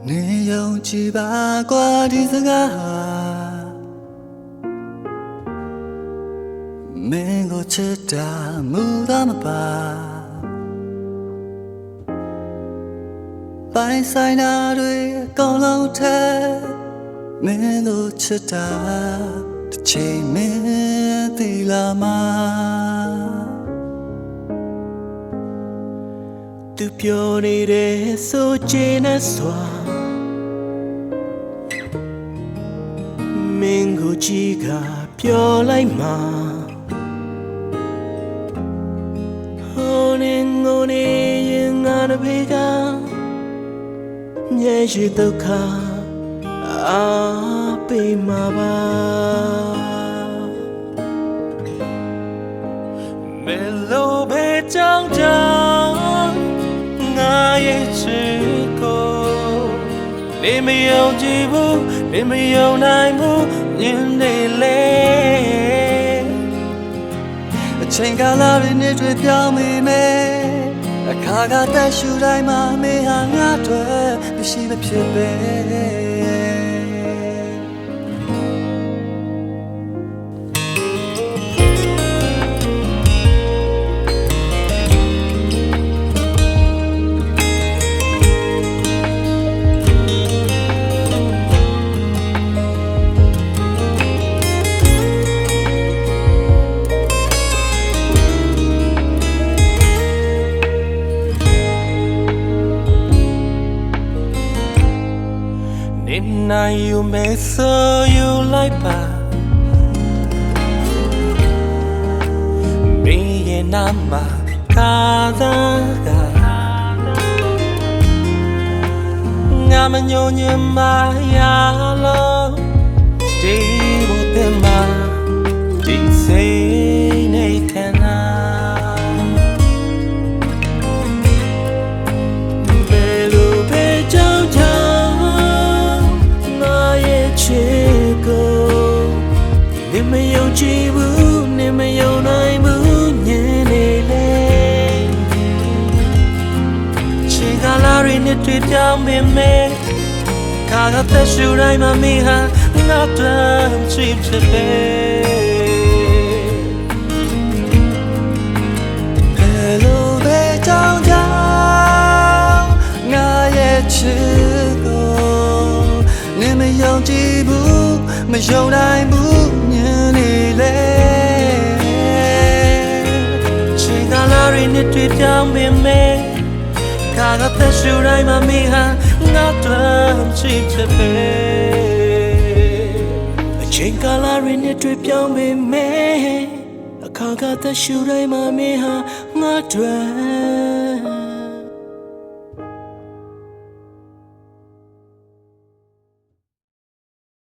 နေယုံကြည်ပါကွာဒီစကားမင်းကိုချစ်တာမူသားမပါပိုင်ဆိုင်တာတွေအကုန်လုံးထဲမင်းကိုချစ်တာတစ်ချိန်မင်းသိလာမှာသူပြောနေတဲ့ဆိုချင်တဲ့စွာမင်းကိုကြည့်ကပြောလိုက်မှာဟိုနေငိုနေရင်ငါတို့ဖေကမျက်ရှိဒုက္ခအားပေးမှာပါမဲလိုပဲကြောင်းကြောင်းငါရဲ့ချစ်ကိုနေမယုံကြည်ဘူးနေမယုံနိုင်ဘူးညနေလေအချိန်ကာလတွေနဲ့တွေ့ပြောင်းမိမယ်အခါကသက်ရှူတိုင်းမှာမင်းဟာငါ့အတွက်မရှိမဖြစ်ပဲNow you may so you like that Me and Amma Kada Ngama nyonya maya lo Stay with them ma Di say Natana Melu pe chao chaoနေမယုံကြည်ဘူးနေမယုံနိုင်ဘူးညနေလေချိန်ကာလတွေနဲ့တွေ့ပြောင်းမိမယ်ခါကသက်ရှူတိုင်းမှာမိဟာငါတမ်းချစ်ဖြစ်ပဲဘယ်လိုပဲကြောင်းကြောင်းငါရဲ့ချစ်ကိုနေမယုံကြည်ဘူးမယုံနိုင်ဘူးညနေလေချိန်ကာလတွေနဲ့တွေ့ပြောင်းမိမယ်ခါကသက်ရှူတိုင်းမှာမိဟာငါတမ်းချစ်ဖြစ်ပဲအချိန်ကာလတွေနဲ့တွေ့ပြောင်းမိမယ်အခါကသက်ရှူတိုင်းမှာမိဟာငါတမ်း